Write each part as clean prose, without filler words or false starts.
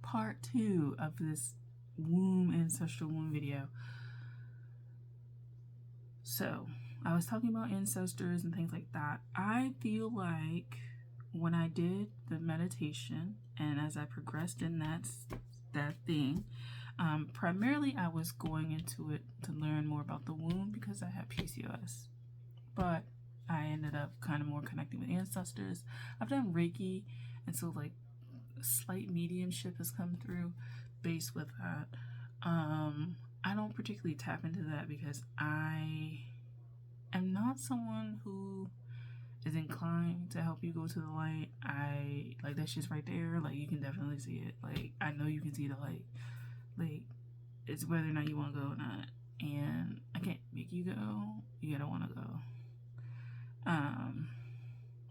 part 2 of this ancestral womb video. So I was talking about ancestors and things like that. I feel like when I did the meditation and as I progressed in that thing, primarily I was going into it to learn more about the womb because I had PCOS, but I ended up kind of more connecting with ancestors. I've done Reiki, and so like slight mediumship has come through based with that. I don't particularly tap into that because I am not someone who is inclined to help you go to the light. I like that shit's right there. Like, you can definitely see it. Like, I know you can see the light. Like, it's whether or not you want to go or not. And I can't make you go. You gotta want to go.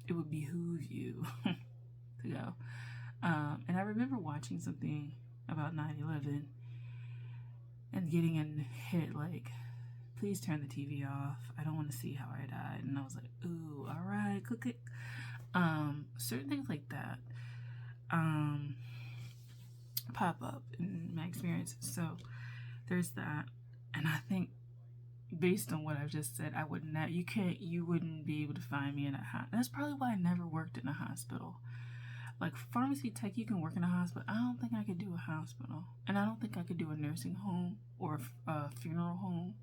It would behoove you to go. And I remember watching something about 9/11 and getting in hit like, please turn the TV off. I don't want to see how I died. And I was like, ooh, all right, click. Certain things like that pop up in my experience. So there's that. And I think based on what I've just said, I would not. You wouldn't be able to find me in a hospital. That's probably why I never worked in a hospital. Like pharmacy tech, you can work in a hospital. I don't think I could do a hospital, and I don't think I could do a nursing home or a funeral home.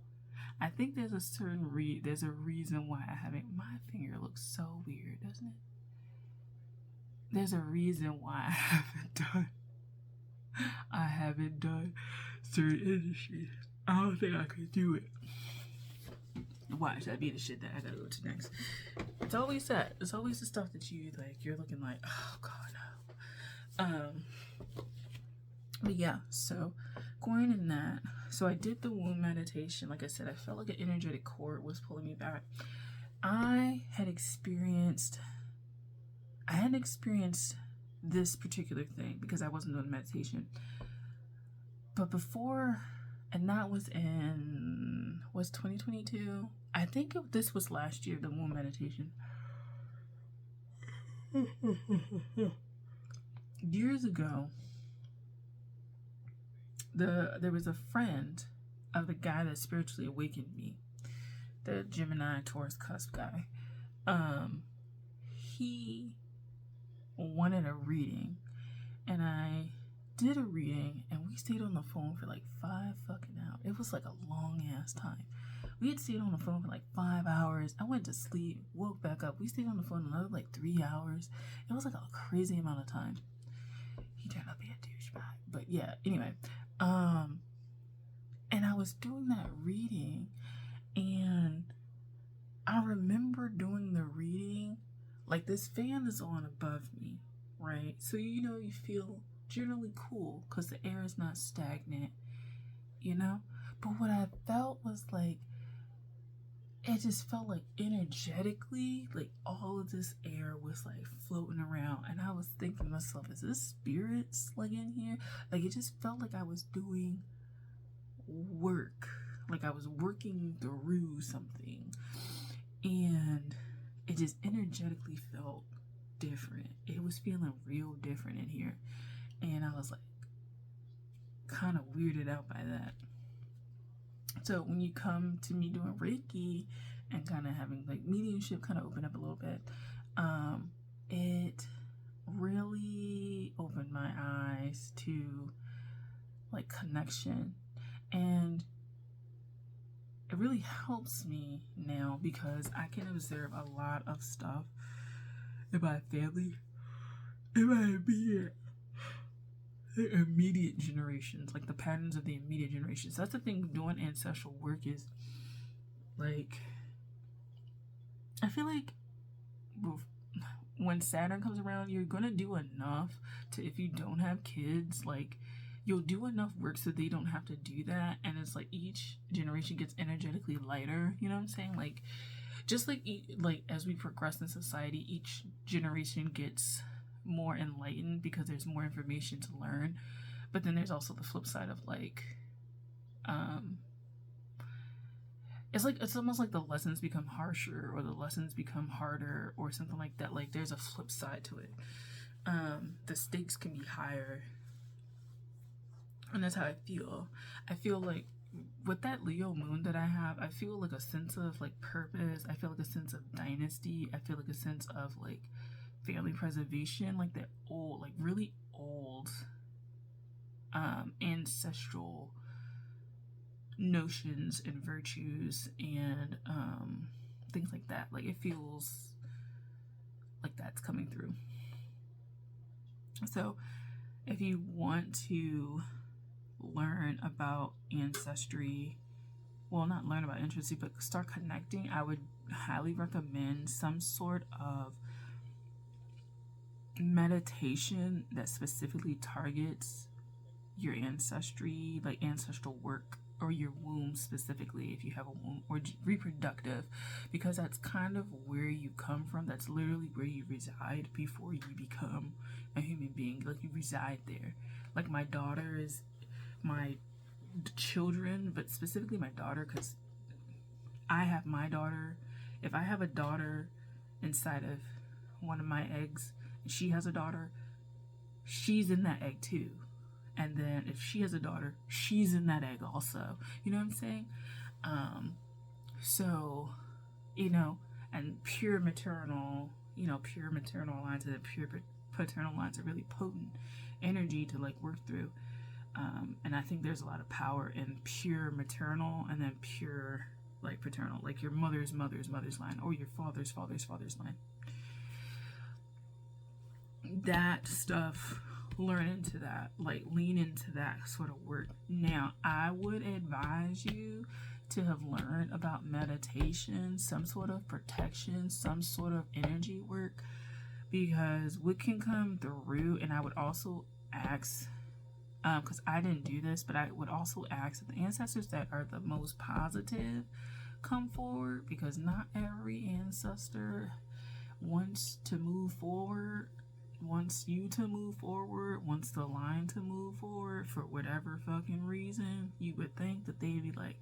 I think there's a certain there's a reason why I haven't. My finger looks so weird, doesn't it? There's a reason why I haven't done certain industries. I don't think I could do it. Watch, that'd be the shit that I gotta go to next. It's always that. It's always the stuff that you're looking like, oh god, no. But yeah, so going in that, so I did the womb meditation. Like I said, I felt like an energetic cord was pulling me back. I had experienced this particular thing because I wasn't doing meditation. But before, and that was 2022? I think this was last year, the womb meditation. Years ago, there was a friend of the guy that spiritually awakened me, the Gemini Taurus cusp guy. He wanted a reading, and I did a reading, and we stayed on the phone for like 5 fucking hours. It was like a long ass time. We had stayed on the phone for like 5 hours. I went to sleep, woke back up. We stayed on the phone another like 3 hours. It was like a crazy amount of time. He turned out to be a douchebag. But yeah, anyway. And I was doing that reading, and I remember doing the reading, like this fan is on above me, right? So, you feel generally cool because the air is not stagnant, But what I felt was like, it just felt like energetically, like all of this air was like floating around. And I was thinking to myself, is this spirits like in here? Like it just felt like I was doing work, like I was working through something. And it just energetically felt different. It was feeling real different in here. And I was like kind of weirded out by that. So when you come to me doing Reiki and kind of having like mediumship kind of open up a little bit, it really opened my eyes to like connection, and it really helps me now because I can observe a lot of stuff in my family, in my immediate generations, like the patterns of the immediate generations. That's the thing doing ancestral work is, like, I feel like when Saturn comes around, you're gonna do enough to, if you don't have kids, like, you'll do enough work so they don't have to do that. And it's like each generation gets energetically lighter, you know what I'm saying? Like, just like as we progress in society, each generation gets more enlightened because there's more information to learn. But then there's also the flip side of like it's almost like the lessons become harsher or the lessons become harder or something like that. Like there's a flip side to it. The stakes can be higher And that's how I feel. I feel like with that Leo moon that I have, I feel like a sense of like purpose. I feel like a sense of dynasty. I feel like a sense of like family preservation, like that old, like really old ancestral notions and virtues and things like that. Like it feels like that's coming through. So if you want to learn about ancestry, well, not learn about ancestry, but start connecting, I would highly recommend some sort of meditation that specifically targets your ancestry, like ancestral work, or your womb specifically, if you have a womb, or reproductive, because that's kind of where you come from. That's literally where you reside before you become a human being. Like you reside there. Like my daughter is my children, but specifically my daughter, because I have my daughter. If I have a daughter inside of one of my eggs, and she has a daughter, she's in that egg too. And then if she has a daughter, she's in that egg also. You know what I'm saying? So, and pure maternal lines and pure paternal lines are really potent energy to like work through. And I think there's a lot of power in pure maternal and then pure like paternal, like your mother's line or your father's line. That stuff, learn into that, like lean into that sort of work. Now, I would advise you to have learned about meditation, some sort of protection, some sort of energy work, because what can come through, and I would also ask, because I didn't do this, but I would also ask that the ancestors that are the most positive come forward, because not every ancestor wants to move forward, wants you to move forward, wants the line to move forward for whatever fucking reason. You would think that they'd be like,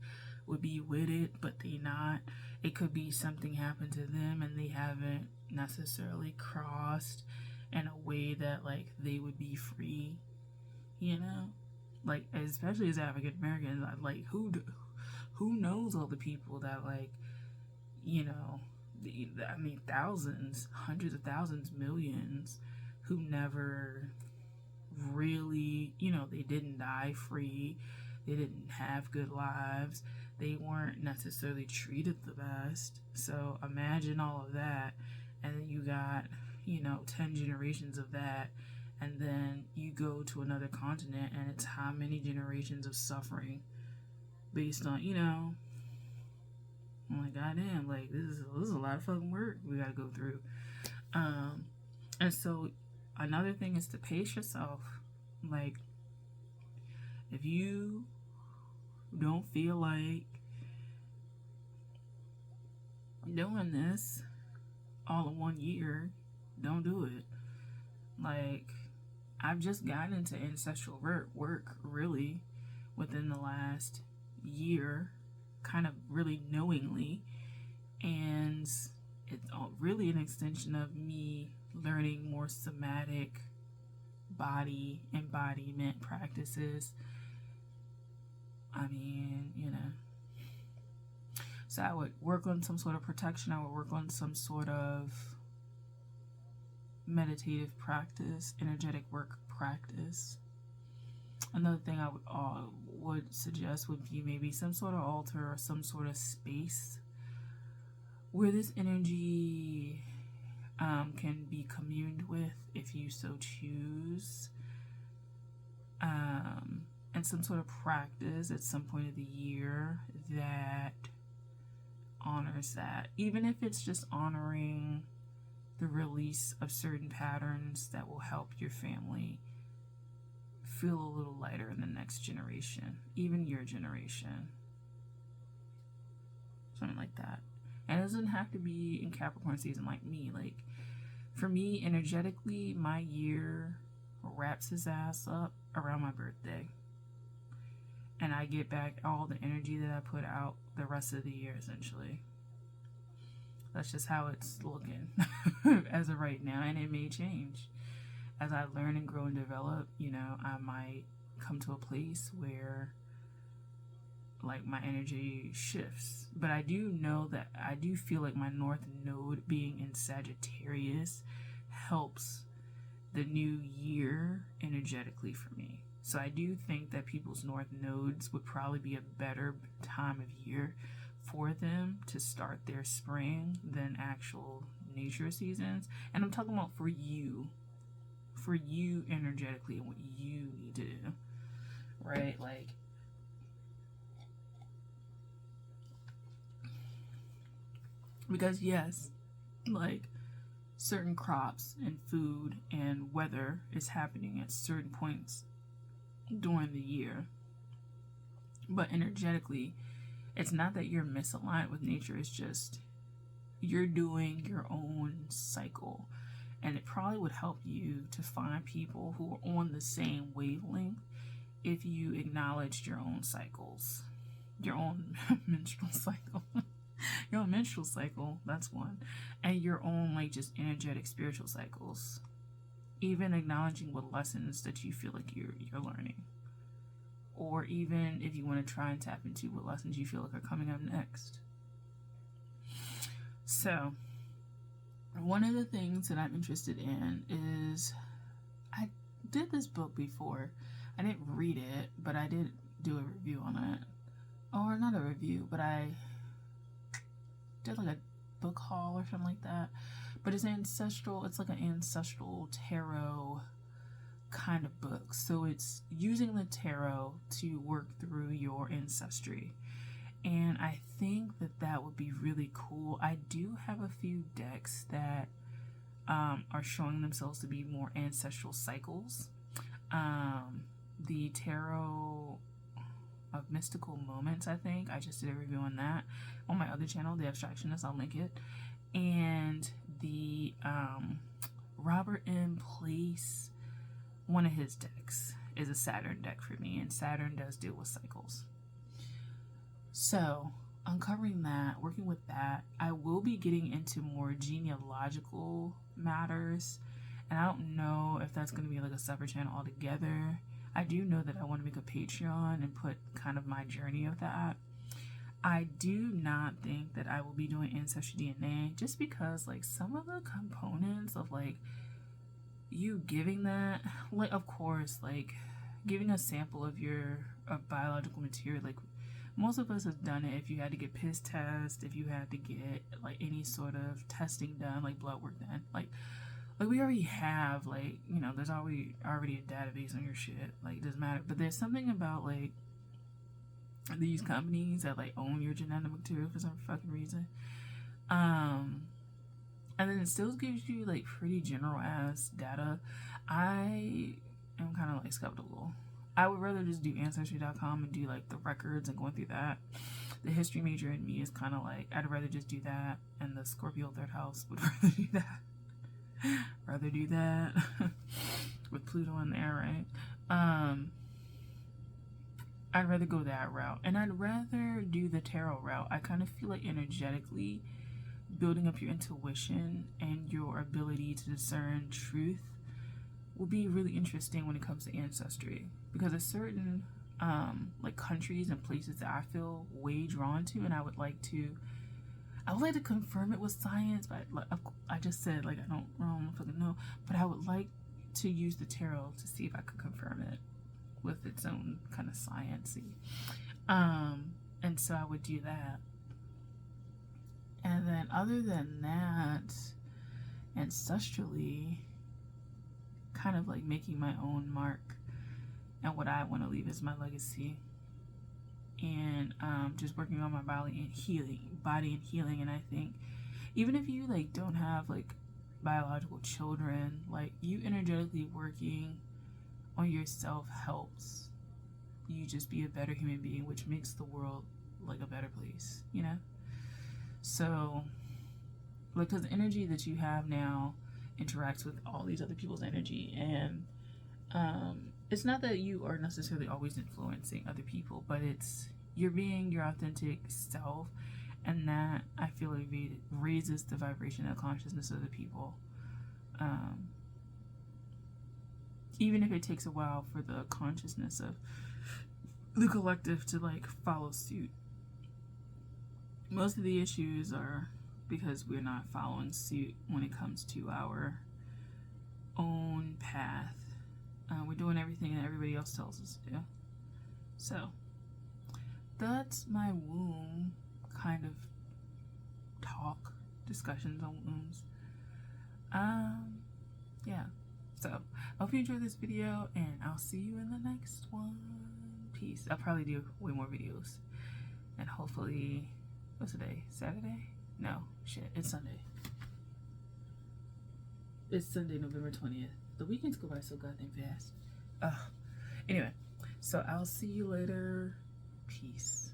would be with it, but they not. It could be something happened to them and they haven't necessarily crossed in a way that like they would be free, like especially as African Americans. Like who knows all the people that like, I mean thousands, hundreds of thousands, millions who never really, they didn't die free, they didn't have good lives, they weren't necessarily treated the best. So imagine all of that, and then you got 10 generations of that, and then you go to another continent and it's how many generations of suffering based on I'm like, goddamn, like this is a lot of fucking work we gotta go through. And so another thing is to pace yourself. Like, if you don't feel like doing this all in 1 year, don't do it. Like, I've just gotten into ancestral work really within the last year, kind of really knowingly, and it's really an extension of me learning more somatic body embodiment practices. I mean, so I would work on some sort of protection, I would work on some sort of meditative practice, energetic work practice. Another thing I would suggest would be maybe some sort of altar or some sort of space where this energy can be communed with if you so choose, and some sort of practice at some point of the year that honors that, even if it's just honoring the release of certain patterns that will help your family feel a little lighter in the next generation, even your generation, something like that. And it doesn't have to be in Capricorn season like me. Like, for me, energetically, my year wraps his ass up around my birthday. And I get back all the energy that I put out the rest of the year, essentially. That's just how it's looking as of right now. And it may change. As I learn and grow and develop, I might come to a place where like my energy shifts. But I do know that I do feel like my North Node being in Sagittarius helps the new year energetically for me. So I do think that people's North Nodes would probably be a better time of year for them to start their spring than actual nature seasons. And I'm talking about for you energetically and what you need to do, right? Like, because yes, like certain crops and food and weather is happening at certain points during the year, but energetically it's not that you're misaligned with nature, it's just you're doing your own cycle. And it probably would help you to find people who are on the same wavelength if you acknowledged your own cycles, your own menstrual cycle. Your own menstrual cycle, that's one. And your own, like, just energetic spiritual cycles. Even acknowledging what lessons that you feel like you're learning. Or even if you want to try and tap into what lessons you feel like are coming up next. So, one of the things that I'm interested in is, I did this book before. I didn't read it, but I did do a review on it. Or not a review, but I did like a book haul or something like that. But it's Ancestral. It's like an Ancestral tarot kind of book. So it's using the tarot to work through your ancestry. And I think that that would be really cool. I do have a few decks that are showing themselves to be more ancestral cycles. The Tarot of Mystical Moments, I think. I just did a review on that on my other channel, The Abstractionist. I'll link it. And the Robert M. Place, one of his decks is a Saturn deck for me, and Saturn does deal with cycles. So, uncovering that, working with that, I will be getting into more genealogical matters, and I don't know if that's going to be like a separate channel altogether. I do know that I want to make a Patreon and put kind of my journey of that. I do not think that I will be doing Ancestry DNA, just because like some of the components of like you giving that, like of course, like giving a sample of your biological material, like most of us have done it. If you had to get piss test, if you had to get like any sort of testing done, like blood work done, like we already have, like, you know, there's already a database on your shit. Like, it doesn't matter. But there's something about, like, these companies that, like, own your genetic material for some fucking reason. And then it still gives you, like, pretty general-ass data. I am kind of, like, skeptical. I would rather just do Ancestry.com and do, like, the records and going through that. The history major in me is kind of, like, I'd rather just do that. And the Scorpio 3rd house would rather do that. Rather do that with Pluto in there, right? I'd rather go that route, and I'd rather do the tarot route. I kind of feel like energetically building up your intuition and your ability to discern truth will be really interesting when it comes to ancestry, because there's certain like countries and places that I feel way drawn to, and I would like to confirm it with science, but I just said, like, I don't fucking know, but I would like to use the tarot to see if I could confirm it with its own kind of sciencey. And so I would do that. And then other than that, ancestrally, kind of like making my own mark and what I want to leave as my legacy. And just working on my body and healing. And I think even if you like don't have like biological children, like you energetically working on yourself helps you just be a better human being, which makes the world like a better place, you know? So, because the energy that you have now interacts with all these other people's energy, and it's not that you are necessarily always influencing other people, but it's you're being your authentic self, and that I feel like raises the vibration and consciousness of the people. even if it takes a while for the consciousness of the collective to like follow suit. Most of the issues are because we're not following suit when it comes to our own path. We're doing everything that everybody else tells us to do. So that's my womb kind of talk, discussions on wombs. Yeah. So I hope you enjoyed this video, and I'll see you in the next one. Peace. I'll probably do way more videos, and hopefully, what's the day? Saturday? No, shit, it's Sunday. It's Sunday, November 20th. The weekends go by so goddamn fast. Anyway, so I'll see you later. Peace.